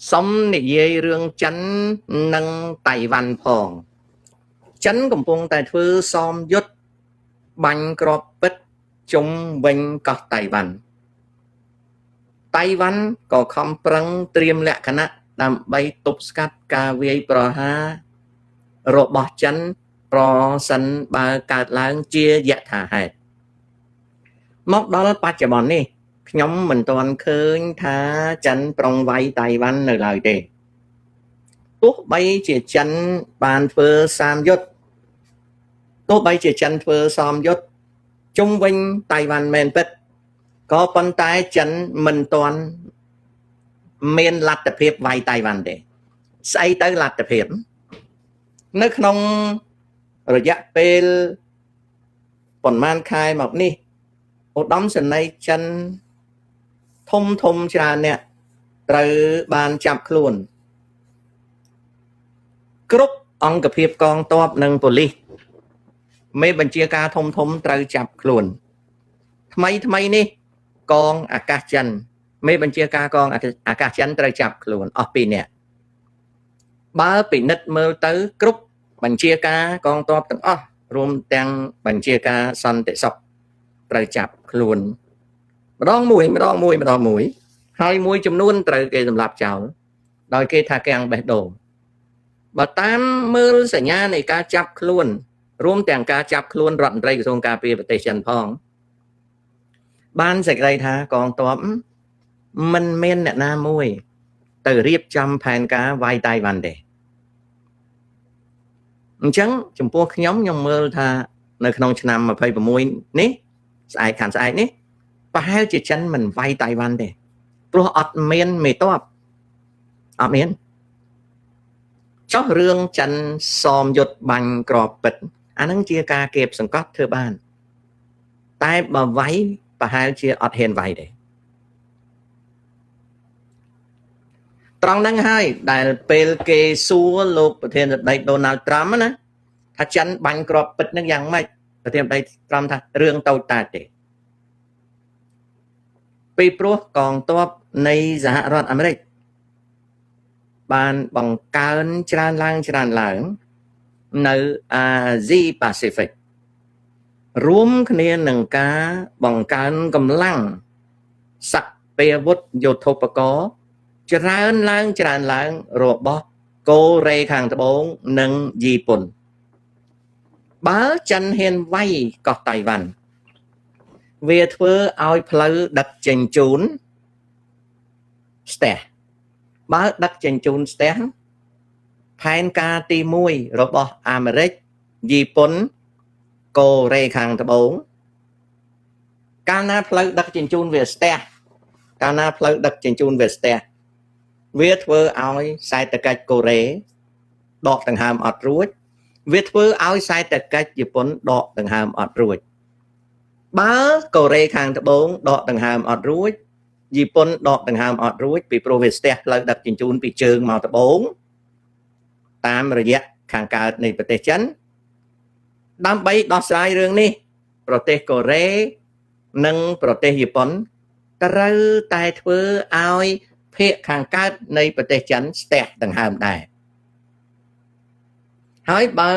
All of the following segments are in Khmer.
xong nị dây rương chắn nâng Tài Văn phòng chắn cầm bông tài thư xóm dốt bánh crop bích chung vinh có Tài Văn có không prăng triêm lẹ khả nạ làm bay tục skát ca vi pro ha rộ bỏ chắn pro sân ba cạt lãng chia dạ thả hẹt móc đó là bác chả bọn đi nhóm mình toàn khơi thả chắn prong vay Tài Văn ở lời đề tốt bay chỉ chắn bàn phơ sam dốt tốt bay chỉ chắn phơ sam dốt chung vinh Tài Văn men bích có con tay chắn mình toàn miền lạt tập hiệp vay Tài Văn để xây tới lạt tập hiệp nước không rồi dạ bê bọn man khai mọc ni một đống sân này chân thông thông ra nè từ bàn chạp luôn cướp ông cập hiệp con top nâng police mấy bên chia ca thông thông từ chạp luôn thay ni con ca chân mấy bên chia ca con ca chân từ chạp luôn ở bên nè ba bị nứt mơ tới cướp bên chia ca con top từng rùm tăng bên chia ca sân để sọc từ chạp luôn mà đo mũi hai mũi chùm luôn từ cái làm lạp chảo đòi cái thà càng bẻ đổ và tam mơ sẽ nha này ca chạp luôn rùm tăng ca chạp luôn rộn rây xong ca bì và tê chân phong ban sạch đây thà con top mình men nè na mùi từ riêng trăm phàn cá vai Tài Văn để chẳng chúng tôi nhóm nhông mơ thà nơi không năm mà phải vào mùi ní ai khán sai ní và hai chị chân mình vay Tài Văn để pro ọt miên mì tốt ọt miên cho rương chân xòm dột bằng crop bịch anh ấy chia ca kẹp sẵn cót thưa ban tay bà váy và hai chia ọt hên vay để trong năng hai đại pel kê xua lục và thiên đại Donald Trump á thà chân bằng crop bịch nó dạng mạch và thiên đại Trump thà rương tàu ta đểពីព្រោះកងទ័ពនៃសហរដ្ឋអាមេរិកបានបង្កើនច្រើនឡើងនៅអាស៊ីប៉ាស៊ីហ្វិករួមគ្នានឹងការបង្កើនកម្លាំងសព្វាវុធយោធោបករណ៍ច្រើនឡើងរបស់កូរ៉េខាងត្បូងនិងជប៉ុនបើចិនហ៊ានវាយកោះតៃវ៉ាន់វាធ្វើឲ្យផ្លូវដឹកជញ្ជូនស្ទះបើដឹកជញ្ជូនស្ទះផែនការទី1របស់អាមេរិកជប៉ុនកូរ៉េខាងត្បូងកាលណាផ្លូវដឹកជញ្ជូនវាស្ទះវាធ្វើឲ្យខ្សែទឹកកិច្ចកូរ៉េដកដង្ហើមអត់រួចវាធ្វើឲ្យខ្សែទឹកកិច្ចជប៉ុនដកដង្ហើមអត់រួចបើកូរ៉េខាងត្បូងដកដង្ហើមអត់រួចជប៉ុនដកដង្ហើមអត់រួចពីព្រោះវាស្ទះផ្លូវដឹកជញ្ជូនពីជើងមកត្បូងតាមរយៈខាងកើតនៃប្រទេសចិនដើម្បីដោះស្រាយរឿងនេះប្រទេសកូរ៉េនិងប្រទេសជប៉ុនត្រូវតែធ្វើឲ្យភាគខាងកើតនៃប្រទេសចិនស្ទះដង្ហើមដែរហើយបើ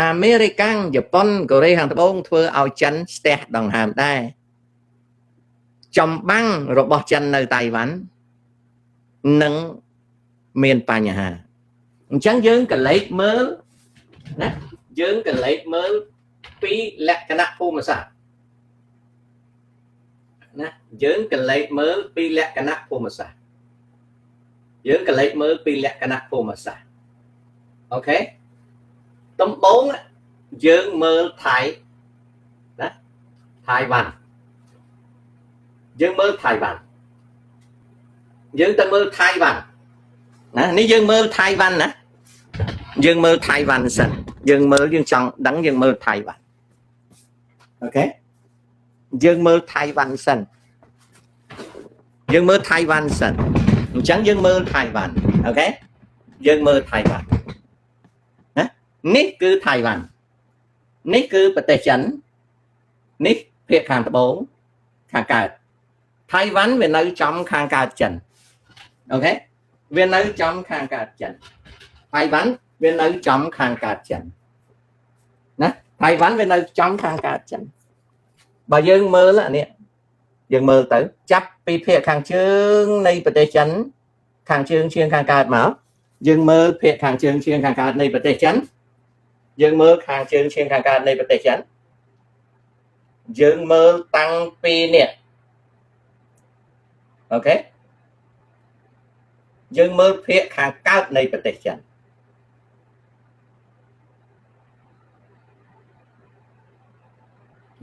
អាមេរិកជប៉ុនកូរ៉េខាងត្បូងធ្វើឲ្យចិនស្ទះដង្ហើមដែរចម្បាំងរបស់ចិននៅតៃវ៉ាន់នឹងមានបញ្ហាអញ្ចឹងយើងកលេចមើលណាពីលក្ខណៈភូមិសាស្ត្រណាយើងកលេចមើលពីលក្ខណៈភូមិសាស្ត្រអូខេដំបូងយើងមើលថៃណាថៃវ៉ាន់យើងមើលថៃវ៉ាន់យើងទៅមើលថៃវ៉ាន់ណានេះយើងមើលថៃវ៉ាន់ណាយើងមើលថៃវ៉ាន់សិនយើងមើលយើងចង់ដឹងយើងមើលថៃវ៉ាន់អូខេយើងមើលថៃវ៉ាន់សិនអញ្ចឹងយើងមើលថៃវ៉ាន់អូខេយើងមើលថៃវ៉ាន់ណានេះគឺថៃវ៉ាន់នេះគឺប្រទេសចិននេះភាគខាងត្បូងខាងកើតថៃវ៉ាន់វានៅចំខាងកើតចិនអូខេ វានៅចំខាងកើតចិនថៃវ៉ាន់វានៅចំខាងកើតចិនណាថៃវ៉ាន់វានៅចំខាងកើតចិនបើយើងមើលអានេះយើងមើលទៅចាប់ពីភាគខាងជើងនៃប្រទេសចិនខាងជើងជាងខាងកើតមកយើងមើលភាគខាងជើងជាងខាងកើតនៃប្រទេសចិនយើងមើលខាងជើងជាងខាងកើតនៃប្រទេសចិនយើងមើលតាំងពីនេះអូខេយើងមើលភាគខាងកើតនៃប្រទេសចិន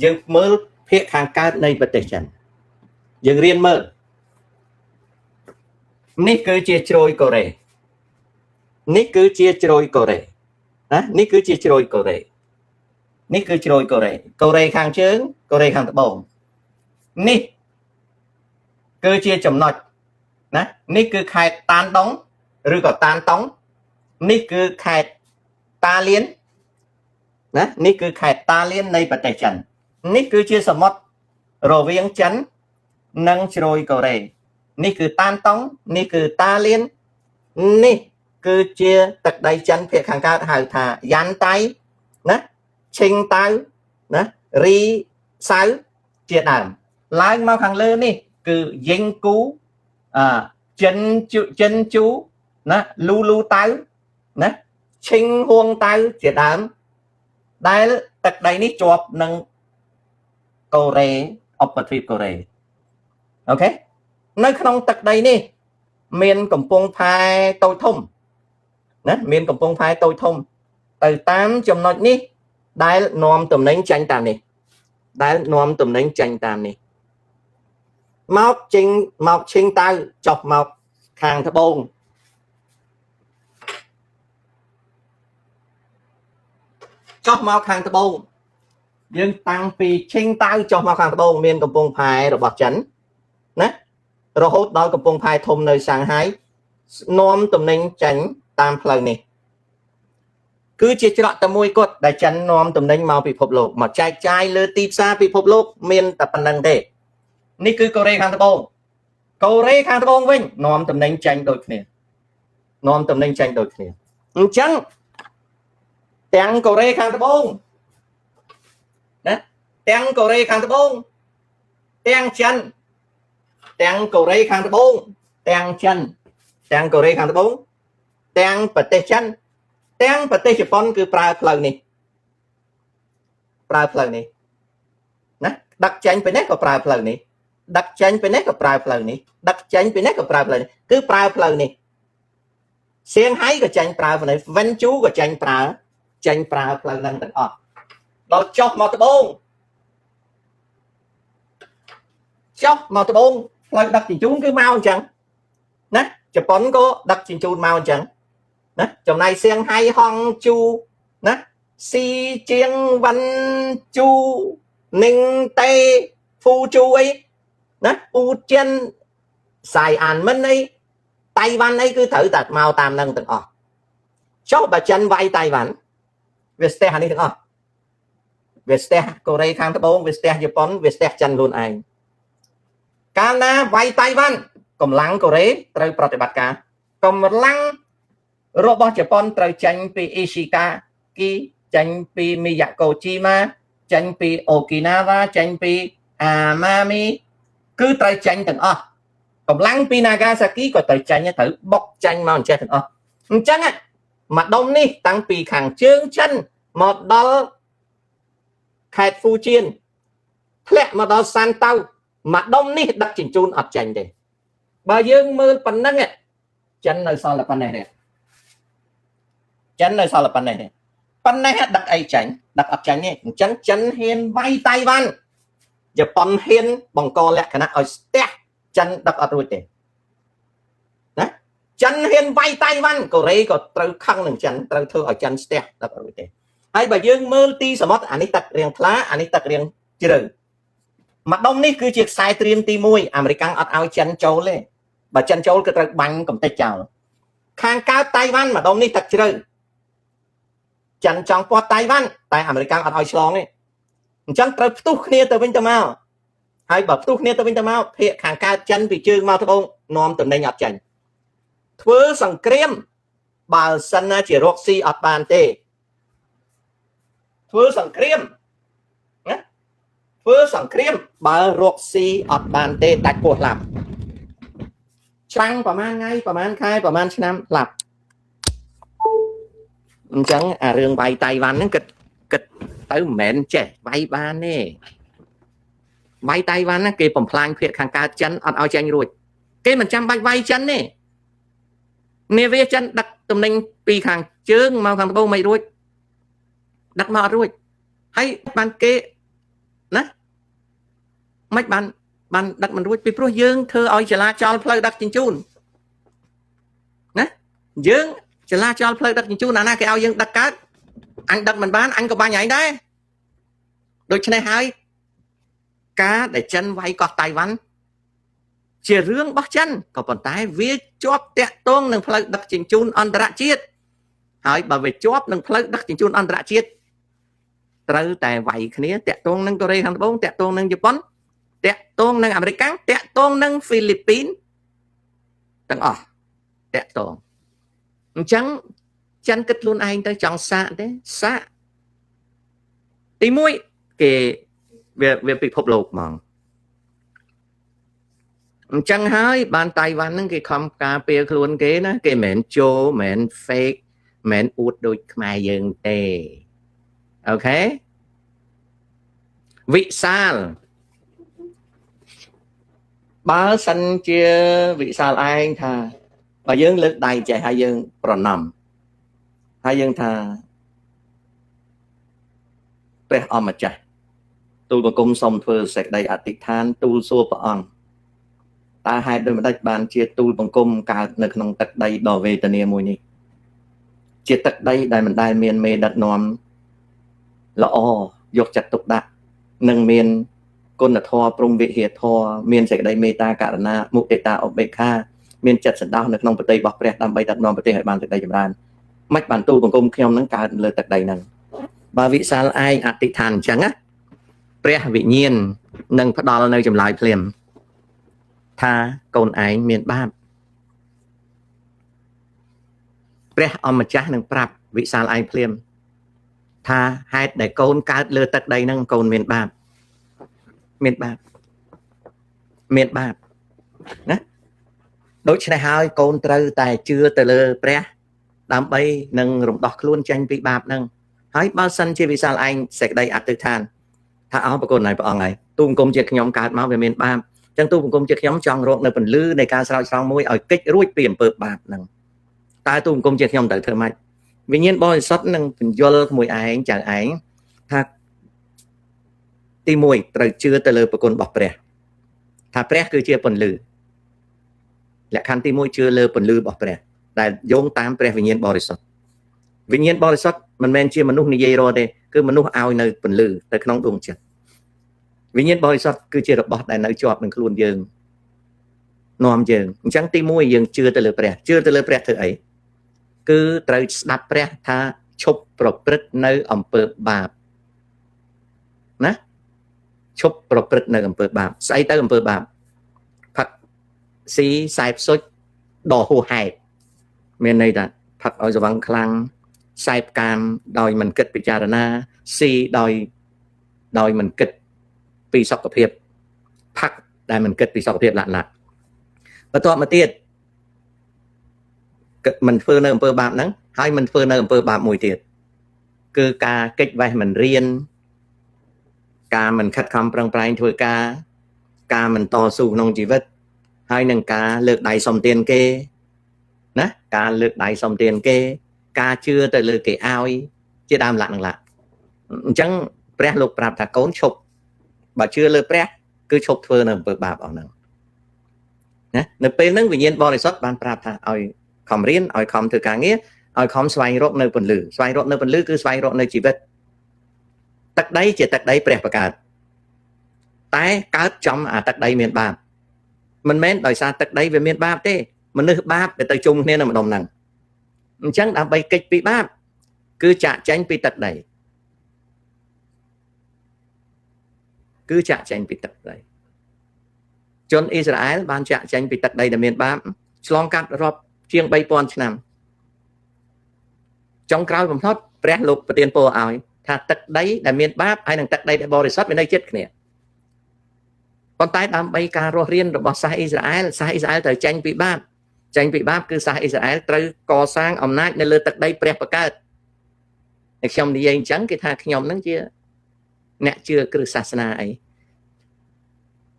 យើងមើលភាគខាងកើតនៃប្រទេសចិនយើងរៀនមើលនេះគឺជាជ្រោយកូរ៉េនេះគឺជាជ្រោយកូរ៉េណានេះគឺជាជ្រោយកូរ៉េនេះគឺជ្រោយកូរ៉េកូរ៉េខាងជើងកូរ៉េខាងត្បូងនេះគឺជាចំណុចណានេះគឺខេត្តតានដុងឬក៏តានតុងនេះគឺខេត្តតាលៀនណានេះគឺខេត្តតាលៀននៃប្រទេសចិននេះគឺជាសមុទ្ររវាងចិននិងជ្រោយកូរ៉េនេះគឺតានតុងនេះគឺតាលៀននេះគឺជាទឹកដីចិនភាគខាងកើតហៅថាយ៉ាន់តៃណាឈិងតៅណារីសៅជាដើមឡើងមកខាងលើនេះគឺយិងគូចិនជូណាលូលូតៅណាឈិងហួងតៅជាដើមដែលទឹកដីនេះជាប់នឹងកូរ៉េឧបទ្វីបកូរ៉េអូខេនៅក្នុងទឹកដីនេះមានកំពង់ផែតូចធំណាមានកំពង់ផែតូចធំទៅតាមចំណុចនេះដែលនាំតំណែងចាញ់តាមនេះដែលនាំតំណែងចាញ់តាមនេះមកចេញមកឈិងតៅចុះមកខាងត្បូងចុះមកខាងត្បូងយើងតាំងពីឈិងតៅចុះមកខាងត្បូងមានកំពង់ផែរបស់ចិនណារហូតដល់កំពង់ផែធំនៅសាងហៃនាំតំណែងចាញ់តាមផ្លូវនេះគឺជាច្រកតែមួយគត់ដែលចិននាំតំណែងមកពិភពលោកមកចែកចាយលើទីផ្សារពិភពលោកមានតែប៉ុណ្្នឹងទេនេះគឺកូរ៉េខាងត្បូងកូរ៉េខាងត្បូងវិញនាំតំណែងចាញ់ដូចគ្នានាំតំណែងចាញ់ដូចគ្នាអញ្ចឹងទាំងកូរ៉េខាងត្បូងណាទាំងកូរ៉េខាងត្បូងទាំងចិនទាំងកូរ៉េខាងត្បូងទាំងចិនទាំងកូរ៉េខាងត្បូងទាំងប្រទេសចិនទាំងប្រទេសជប៉ុនគឺប្រើផ្លូវនេះប្រើផ្លូវនេះណាដឹកចេញពីនេះក៏ប្រើផ្លូវនេះដឹកចេញពីនេះក៏ប្រើផ្លូវនេះដឹកចេញពីនេះក៏ប្រើផ្លូវនេះគឺប្រើផ្លូវនេះសៀងហៃក៏ចាញ់ប្រើផ្លូវនេះវិនជូក៏ចាញ់ប្រើផ្លូវហ្នឹងទាំងអស់ដល់ចុះមកត្បូងចុះមកត្បូងផ្លូវដឹកជញ្ជូនគឺមកអញ្ចឹងណាជប៉ុនក៏ដឹកជញ្ជូនមកអញ្ចឹងណាចំណែកសៀងហៃហងជូណាស៊ីជាងវ៉ាន់ជូninhតេហ្វូជូអីណាពូចិនសៃអានមិនអីតៃវ៉ាន់អីគឺត្រូវតែមកតាមនឹងទាំងអស់ចុះបើចិនវាយតៃវ៉ាន់វាស្ទះអានេះទាំងអស់វាស្ទះកូរ៉េខាងត្បូងវាស្ទះជប៉ុនវាស្ទះចិនខ្លួនឯងកាលណាវាយតៃវ៉ាន់កម្លាំងកូរ៉េត្រូវប្រតិបត្តិការកម្លាំងរបស់ជប៉ុនត្រូវចេញពីអ៊ីស៊ីកាគីចេញពីមីយ៉ាកូជីម៉ាចេញពីអូគីណាវ៉ាចេញពីអាម៉ាមីគឺត្រូវចេញទាំងអស់កម្លាំងពី Nagasaki ក៏ត្រូវចេញត្រូវបុកចេញមកអញ្ចេះទាំងអស់អញ្ចឹងម្ដុំនេះតាំងពីខាងជើងចិនមកដល់ខេត្តហ្វូជៀនធ្លាក់មកដល់សានតៅម្ដុំនេះដឹកជញ្ជូនអត់ចេញទេបើយើងមើលប៉ុណ្ណឹងចិននៅសល់តែប៉ុណ្ណេះទេចិននៅសល់តែប៉ុណ្ណេះទេប៉ុណ្ណេះដឹកអីចាញ់ដឹកអត់ចាញ់ទេអញ្ចឹងចិនហ៊ានវាយតៃវ៉ាន់ជប៉ុនហ៊ានបង្កលក្ខណៈឲ្យស្ទះចិនដឹកអត់រួចទេណាចិនហ៊ានវាយតៃវ៉ាន់កូរ៉េក៏ត្រូវខឹងនឹងចិនត្រូវធ្វើឲ្យចិនស្ទះដឹកអត់រួចទេហើយបើយើងមើលទីសមុទ្រអានេះទឹករាងថ្លាអានេះទឹករាងជ្រៅម្ដុំនេះគឺជាខ្សែត្រៀមទី1អាមេរិកអត់ឲ្យចិនចូលទេបើចិនចូលគឺត្រូវបាញ់កំទេចចោលខាងកើតតៃវ៉ាន់ម្ដុំនេះទឹកជ្រៅចិនចង់ពាត់តៃវ៉ាន់តែអាមេរិកអត់ឲ្យឆ្លងទេអញ្ចឹងត្រូវផ្ទុះគ្នាទៅវិញទៅមកហើយបើផ្ទុះគ្នាទៅវិញទៅមកភាគខាងកើតចិនពីជើងមកត្បូងនាំតំណែងអត់ចាញ់ ធ្វើសង្គ្រាមបើសិនណាជារកស៊ីអត់បានទេធ្វើសង្គ្រាមណាធ្វើសង្គ្រាមបើរកស៊ីអត់បានទេដាច់ពោះឡាប់ចាំងប្រហែលថ្ងៃប្រហែលខែប្រហែលឆ្នាំឡាប់អញ្ចឹងអារឿងវាយតៃវ៉ាន់ហ្នឹងគិតទៅមិនមែនចេះវាយបានទេវាយតៃវ៉ាន់ណាគេបំផ្លាញភាគខាងកើតចិនអត់ឲ្យចាញ់រួចគេមិនចាំបាច់វាយចិនទេនាវាចិនដឹកតំណែងពីខាងជើងមកខាងត្បូងមិនរួចដឹកមកអត់រួចហើយបានគេណាមិនបានដឹកមិនរួចពីព្រោះយើងធ្វើឲ្យចលាចលផ្លូវដឹកជញ្ជូនណាយើងចលាចលផ្លូវដឹកជញ្ជូនអាណាគេឲ្យយើងដឹកកើតអញដឹកមិនបានអញក៏បាញ់ឯងដែរដូច្នេះហើយការដែលចិនវាយកោះតៃវ៉ាន់ជារឿងរបស់ចិនក៏ប៉ុន្តែវាជាប់តាក់ទងនឹងផ្លូវដឹកជញ្ជូនអន្តរជាតិហើយបើវាជាប់នឹងផ្លូវដឹកជញ្ជូនអន្តរជាតិត្រូវតែវាយគ្នាតាក់ទងនឹងកូរ៉េខាងត្បូងតាក់ទងនឹងជប៉ុនតាក់ទងនឹងអាមេរិកតាក់ទងនឹងហ្វីលីពីនទាំងអស់តាក់ទងអញ្ចឹងចិនគិតខ្លួនឯងទៅចង់សាកទេសាកទី1គេវាពិភពលោកហ្មងអញ្ចឹងហើយបានតៃវ៉ាន់ហ្នឹងគេខំការពារខ្លួនគេណាគេមិនមែនជោមិនមែន fake មិនមែនអួតដូចខ្មែរយើងទេអូខេវិសាលបើសិនជាវិសាលឯងថាបើយើងលើកដៃចេះហើយយើងប្រណម្យហើយយើងថាព្រះអម្ចាស់ទូលបង្គំសូមធ្វើសេចក្តីអធិដ្ឋានទូលសួរព្រះអង្គតើហេតុដូចម្ដេចបានជាទូលបង្គំកើតនៅក្នុងទឹកដីដ៏វេទនាមួយនេះជាទឹកដីដែលមិនដែលមានមេដឹកនាំល្អយកចិត្តទុកដាក់និងមានគុណធម៌ព្រំវិហារធម៌មានសេចក្តីមេត្តាករុណាមុទិតាឧបេក្ខាមានចិត្តសន្តោសនៅក្នុងប្រតិបត្តិរបស់ព្រះដើម្បីដឹកនាំប្រទេសឲ្យបានសេចក្តីចម្រើនមិនបានទូលបង្គំខ្ញុំនឹងកើតលើទឹកដីហ្នឹងបើវិសាលឯងអធិដ្ឋានអញ្ចឹងណាព្រះវិញ្ញាណនឹងផ្ដល់នៅចម្លើយភ្លាមថាកូនឯងមានបាបព្រះអម្ចាស់នឹងប្រាប់វិសាលឯងភ្លាមថាហេតុដែលកូនកើតលើទឹកដីហ្នឹងកូនមានបាបណាដូច្នេះហើយកូនត្រូវតែជឿទៅលើព្រះដើម្បីនឹងរំដោះខ្លួនចេញពីបាបហ្នឹងហើយបើសិនជាវិសាលឯងសេចក្តីអធិដ្ឋានថាអោប្រគុណហើយព្រះអង្គហើយទូបង្គំជាខ្ញុំកើតមកវាមានបាបអញ្ចឹងទូបង្គំជាខ្ញុំចង់រកនៅពន្លឺនៃការស្រោចស្រង់មួយឲ្យកិច្ចរួចពីអំពើបាបហ្នឹងតើទូបង្គំជាខ្ញុំត្រូវធ្វើម៉េចវិញ្ញាណបរិសុទ្ធនឹងបញ្យល់ជាមួយឯងចៅឯងថាទី1ត្រូវជឿទៅលើប្រគុណរបស់ព្រះថាព្រះគឺជាពន្លឺលក្ខខណ្ឌទី1ជឿលើពន្លឺរបស់ព្រះដែលយោងតាមព្រះវិញ្ញាណបរិសុទ្ធវិញ្ញាណបរិសុទ្ធមិនមែនជាមនុស្សនិយាយរកទេគឺមនុស្សឲ្យនៅពន្លឺទៅក្នុងដួងចិត្តវិញ្ញាណបរិសុទ្ធគឺជារបស់ដែលនៅជាប់នឹងខ្លួនយើងនាំយើងអញ្ចឹងទី1យើងជឿទៅលើព្រះជឿទៅលើព្រះធ្វើអីគឺត្រូវស្ដាប់ព្រះថាឈប់ប្រព្រឹត្តនៅអំពើបាបណាឈប់ប្រព្រឹត្តនៅអំពើបាបស្អីទៅអំពើបាបផឹកស៊ីសែបសុចដ៏ហួសហេតុមានន័យថាផឹកឲ្យស្វឹងខ្លាំងសែបកាមដោយមិនគិតពិចារណាស៊ីដោយមិនគិតពីសុខភាពផឹកដែលមិនគិតពីសុខភាពលក្ខណៈបន្ទាប់មកទៀតមិនធ្វើនៅអំពើបាបហ្នឹងហើយមិនធ្វើនៅអំពើបាបមួយទៀតគឺការកិច្ចវេះមិនរៀនការមិនខិតខំប្រឹងប្រែងធ្វើការមិនតស៊ូក្នុងជីវិតហើយនឹងការលើកដៃសុំទានគេណាការលើកដៃសុំទានគេការជឿទៅលើគេឲ្យជាដើមលក្ខណៈអញ្ចឹងព្រះលោកប្រាប់ថាកូនឈប់បើជឿលើព្រះគឺឈប់ធ្វើនៅអំពើបាបអស់ហ្នឹងណានៅពេលហ្នឹងវិញ្ញាណបរិសុទ្ធបានប្រាប់ថាឲ្យខំរៀនឲ្យខំធ្វើការងារឲ្យខំស្វែងរកនៅពន្លឺស្វែងរកនៅពន្លឺគឺស្វែងរកនៅជីវិតទឹកដីជាទឹកដីព្រះបង្កើតតែកើតចំអាទឹកដីមានបាបមិនមែនដោយសារទឹកដីវាមានបាបទេមនុស្សបាបដែលទៅជុំគ្នានៅម្ដុំហ្នឹងអញ្ចឹងដើម្បីគេចពីបាបគឺចាក់ចែងពីទឹកដីជនអ៊ីស្រាអែលបានចាក់ចែងពីទឹកដីដែលមានបាបឆ្លងកាត់រាប់ ជាង 3000 ឆ្នាំចុងក្រោយបំផុតព្រះលោកប្រទានពរឲ្យថាទឹកដីដែលមានបាបហើយនឹងទឹកដីដែលបរិសុទ្ធវានៅជិតគ្នាប៉ុន្តែដើម្បីការរស់រានរបស់សាសអ៊ីស្រាអែលត្រូវចេញពីបាបគឺសាសអ៊ីស្រាអែលត្រូវកសាងអំណាចនៅលើទឹកដីព្រះបង្កើតតែខ្ញុំនិយាយអញ្ចឹងគេថាខ្ញុំនឹងជាអ្នកជឿគ្រឹះសាសនាអី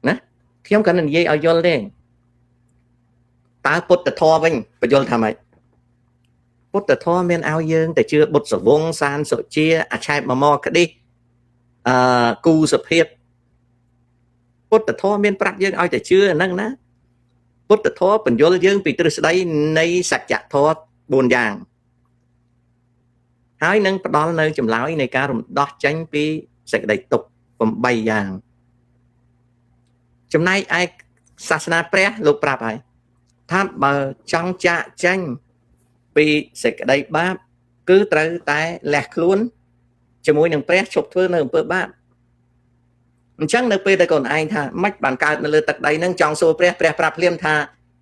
ណាខ្ញុំគាត់និយាយឲ្យយល់ទេតើពុទ្ធធម៌វិញបញ្យល់ថាម៉េចពុទ្ធធម៌មានឲ្យយើងតែជឿបុត្រសវងសានសុជាអឆែបមក្តិគូសភាពពុទ្ធធម៌មានប្រាប់យើងឲ្យតែជឿហ្នឹងណាពុទ្ធធម៌បញ្យល់យើងពីទ្រឹស្ដីនៃសច្ចធម៌4យ៉ាងហើយនឹងផ្ដល់នៅចម្លើយនៃការរំដោះចេញពីសេចក្តីទុក្ខ8យ៉ាងចំណែកឯសាសនាព្រះលោកប្រាប់ហើយថាបើចង់ចាកចេញពីសេចក្តីបាបគឺត្រូវតែលះខ្លួនជាមួយនឹងព្រះឈប់ធ្វើនៅអំពើបាបអញ្ចឹងនៅពេលដែលកូនឯងថាមិនបានកើតនៅលើទឹកដីហ្នឹងចង់សួរព្រះប្រាប់ភ្លាមថា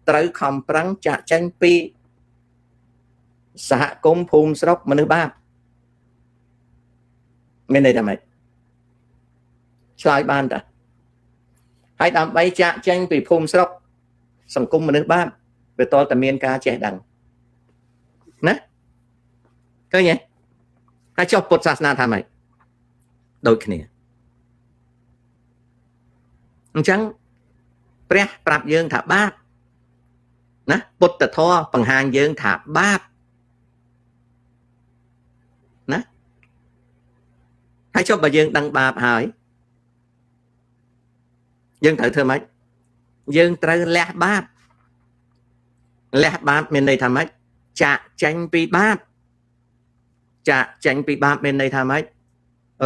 ត្រូវខំប្រឹងចាកចេញពីសហគមន៍ភូមិស្រុកមនុស្សបាបមានន័យថាម៉េចឆ្លើយបានតាហើយដើម្បីចាកចេញពីភូមិស្រុកសង្គមមនុស្សបាបវាតលតែមានការចេះដឹងណាឃើញទេហើយចុះពុទ្ធសាសនាថាម៉េចដូចគ្នាអញ្ចឹងព្រះប្រាប់យើងថាបាបណាពុទ្ធធម៌បង្ហាញយើងថាបាបណាហើយចុះបើយើងដឹងបាបហើយយើងត្រូវធ្វើម៉េចយើងត្រូវលះបាបមានន័យថាម៉េចចាកចេញពីបាបមានន័យថាម៉េច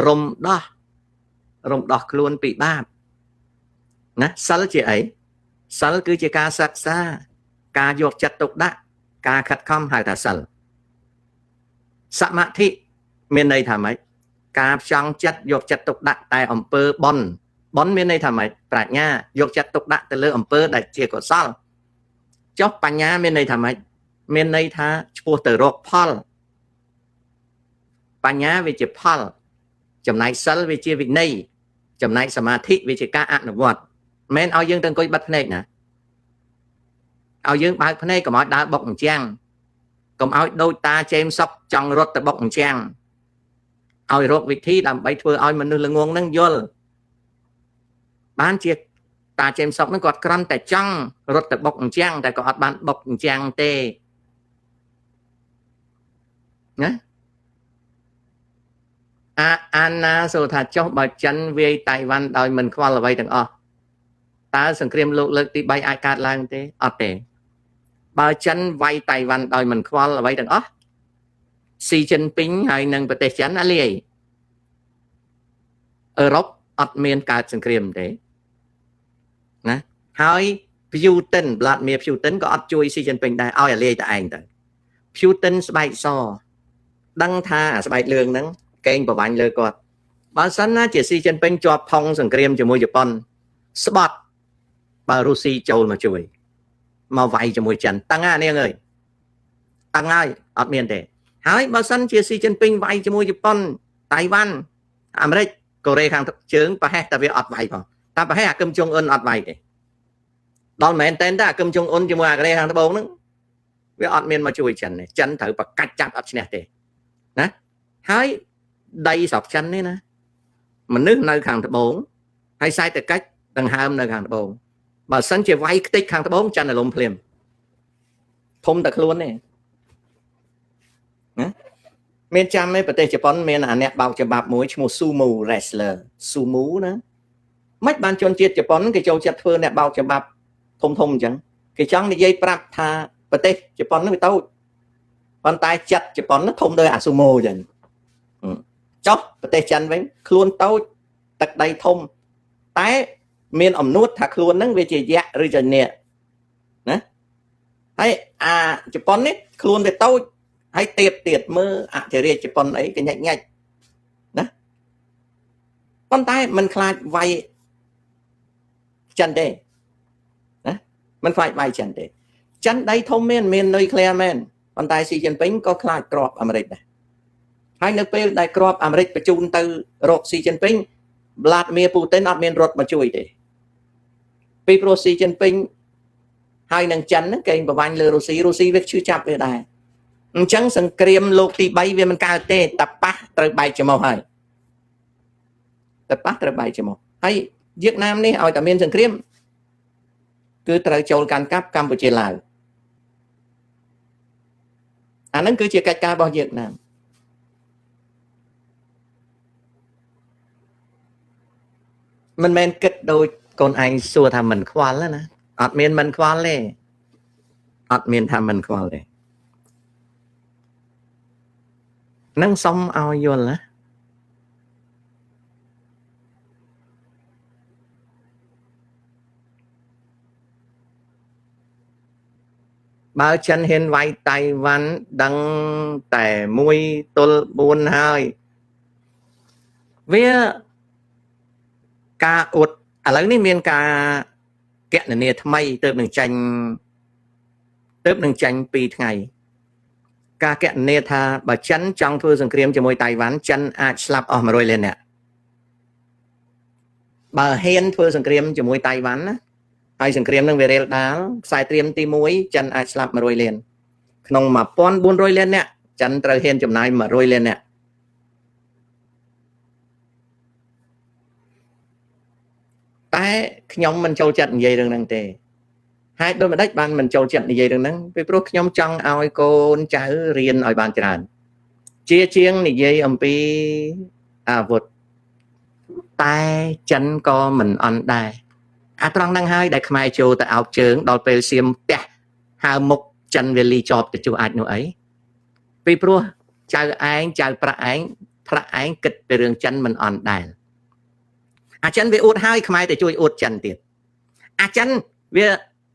រំដោះខ្លួនពីបាបណាសិលជាអីសិលគឺជាការសិក្សាការយកចិត្តទុកដាក់ការខិតខំហៅថាសិលសមាធិមានន័យថាម៉េចការផ្ចង់ចិត្តយកចិត្តទុកដាក់តែអំពើបុណ្យមានន័យថាម៉េចប្រាជ្ញាយកចិត្តទុកដាក់ទៅលើអំពើដែលជាកុសលចុះបញ្ញាមានន័យថាម៉េចមានន័យថាឆ្ពោះទៅរកផលបញ្ញាវាជាផលចំណែកសិលវាជាវិន័យចំណែកសមាធិវាជាការអនុវត្តមិនឲ្យយើងទៅអង្គុយបិទភ្នែកណាឲ្យយើងបើកភ្នែកកុំឲ្យដើរបុកអញ្ចឹងកុំឲ្យដូចតាជេមសុកចង់រត់ទៅបុកអញ្ចឹងឲ្យរកវិធីដើម្បីធ្វើឲ្យមនុស្សល្ងងនឹងយល់បានជាតាជេមសុកនឹងគាត់គ្រាន់តែចង់រត់ទៅបុកអញ្ចឹងតែក៏អត់បានបុកអញ្ចឹងទេណាអាណាសូថាចុះបើចិនវាយតៃវ៉ាន់ដោយមិនខ្វល់អ្វីទាំងអស់តើសង្គ្រាមលោកលើកទី3អាចកើតឡើងទេអត់ទេបើចិនវាយតៃវ៉ាន់ដោយមិនខ្វល់អ្វីទាំងអស់ស៊ីជីនពីងហើយនឹងប្រទេសចិនអាលាយអឺរ៉ុបអត់មានកើតសង្គ្រាមទេណាហើយ Putin Vladimir Putin ក៏អត់ជួយស៊ីជីនពីងដែរឲ្យអាលាយតែឯងទៅ Putin ស្បែកសដឹងថាស្បែកលឿងហ្នឹងកេងប្រវាញ់លើគាត់បើសិនណាជាស៊ីជីនពីងជាប់ផុងសង្គ្រាមជាមួយជប៉ុនស្បត់បើរុស្ស៊ីចូលមកជួយមកវាយជាមួយចិនតឹងណានាងអើយតឹងហើយអត់មានទេហើយបើសិនជាស៊ីជីនពីងវាយជាមួយជប៉ុនតៃវ៉ាន់អាមេរិកកូរ៉េខាងជើងប្រហែលតែវាអត់វាយផងតែប្រហែលអាគឹមចុងអ៊ុនអត់វាយទេដល់មែនតែនតែអាគឹមចុងអ៊ុនជាមួយអាកូរ៉េខាងត្បូងហ្នឹងវាអត់មានមកជួយចិនទេចិនត្រូវប្រកាច់ចាប់អត់ឈ្នះទេណាហើយដីស្រុកចិននេះណាមនុស្សនៅខាងត្បូងហើយសេដ្ឋកិច្ចដង្ហើមនៅខាងត្បូងបើសិនជាវាយខ្ទេចខាងត្បូងចិនរលំភ្លាមធំតែខ្លួនទេណាមានចាំទេប្រទេសជប៉ុនមានអាអ្នកបោកច្បាប់មួយឈ្មោះ Sumo Wrestler Sumo ណាមិនបានជនជាតិជប៉ុនគេចូលចិត្តធ្វើអ្នកបោកច្បាប់ធំអញ្ចឹងគេចង់និយាយប្រាប់ថាប្រទេសជប៉ុនហ្នឹងវាតូចប៉ុន្តែចិត្តជប៉ុនហ្នឹងធំដូចអា Sumo អញ្ចឹងចុះប្រទេសចិនវិញខ្លួនតូចទឹកដីធំតែមានអំនួតថាខ្លួនហ្នឹងវាជាយក្សឬជាអ្នកណាហើយអាជប៉ុននេះខ្លួនវាតូចហើយទៀតមើលអធិរាជជប៉ុនអីកញ្ញាច់ណាប៉ុន្តែมันខ្លាចវាយចិនទេណាมันខ្លាចវាយចិនទេ chắn đây thông men nơi clear men còn tại Xi Jinping có khai crop America hai nước bên đại crop America phải chun từ rột Xi Jinping Vladimir Putin ở miền rột mà chui để vì pro Xi Jinping hai năng chắn cái bà bánh lừa Russia việc chưa chạp về đài chẳng sẵn kriêm lục thì bay về mình cao tê tập bác trời bay cho màu hai tập bác trời bay cho màu hay Việt Nam này ở tại miền sẵn kriêm cứ trời châu can cắp Campuchia Lào anh ấy cứ chia cách ca bao Việt Nam mình men kết đôi con anh xua thầm mình khoanแล้วนะอดเมียนมันควาเลยอดเมียนทำมันควาเลยนั่งซ้อมเอายนละបើចិនហ៊ានវាយតៃវ៉ាន់ដឹងតែមួយទល់4ហើយវាការអួតឥឡូវនេះមានការកណនាថ្មីទើបនឹងចាញ់2ថ្ងៃការកណនាថាបើចិនចង់ធ្វើសង្គ្រាមជាមួយតៃវ៉ាន់ចិនអាចស្លាប់អស់100លាននាក់បើហ៊ានធ្វើសង្គ្រាមជាមួយតៃវ៉ាន់ណាហើយសង្គ្រាមនឹងវារាលដាលខ្សែត្រៀមទី1ចិនអាចស្លាប់100លានក្នុង1400លាននាក់ចិនត្រូវហ៊ានចំណាយ100លាននាក់តែខ្ញុំមិនចូលចិត្តនិយាយរឿងហ្នឹងទេហើយដូចម្ដេចបានមិនចូលចិត្តនិយាយរឿងហ្នឹងពីព្រោះខ្ញុំចង់ឲ្យកូនចៅរៀនឲ្យបានច្រើនជាជាងនិយាយអំពីអាវុធតែចិនក៏មិនអន់ដែរអាត្រង់ហ្នឹងហើយដែលខ្មែរចូលទៅអោបជើងដល់ពេលសៀមផ្ទះហើមុខចិនវាលីជាប់ទៅជួអាចនោះអីពីព្រោះចៅប្រាក់ឯងគិតពីរឿងចិនមិនអន់ដែរអាចិនវាអួតហើយខ្មែរទៅជួយអួតចិនទៀតអាចិនវា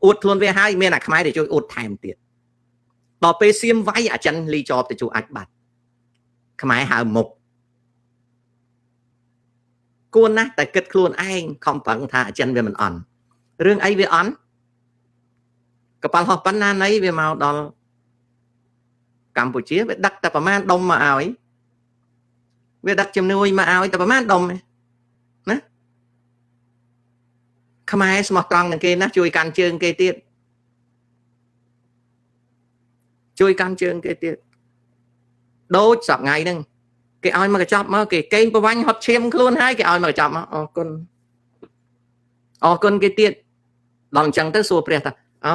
អួតខ្លួនវាហើយមានអាខ្មែរទៅជួយអួតថែមទៀតដល់ពេលសៀមវាយអាចិនលីជាប់ទៅជួអាចបាត់ខ្មែរហើមុខគួរណាស់តែគិតខ្លួនឯងខំប្រឹងថាអាចិនវាមិនអន់រឿងអីវាអន់កប៉ាល់ហោះប៉ុណ្ណាណីវាមកដល់កម្ពុជាវាដឹកតែប្រមាណដុំមកឲ្យវាដឹកជំនួយមកឲ្យតែប្រមាណដុំណាខ្មែរស្មោះត្រង់នឹងគេណាជួយកាន់ជើងគេទៀតដូចសប្ងៃហ្នឹងគេឲ្យមកកញ្ចប់មកគេកេងប្រវាញ់ហត់ឈាមខ្លួនហើយគេឲ្យមកកញ្ចប់មកអរគុណគេទៀតដល់អញ្ចឹងទៅសួរព្រះថា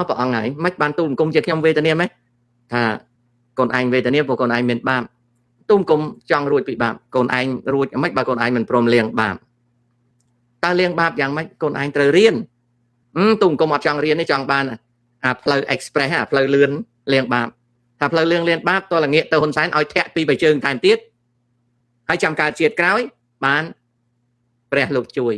ព្រះអង្គហើយមិនបានទូលអង្គមជាខ្ញុំវេទនាម៉េចថាកូនឯងវេទនាព្រោះកូនឯងមានបាបទូលអង្គមចង់រួចពីបាបកូនឯងរួចមិនបើកូនឯងមិនព្រមលាងបាបតើលាងបាបយ៉ាងម៉េចកូនឯងត្រូវរៀនទូលអង្គមអត់ចង់រៀនទេចង់បានអាផ្លូវ express អាផ្លូវលឿនលាងបាបថាផ្លូវលឿនលាងបាបតើល្ងាកទៅហ៊ុនសែនឲ្យធាក់ពីបៃជើងតាមទៀតហើយចាំកើតជាតិក្រោយបានព្រះលោកជួយ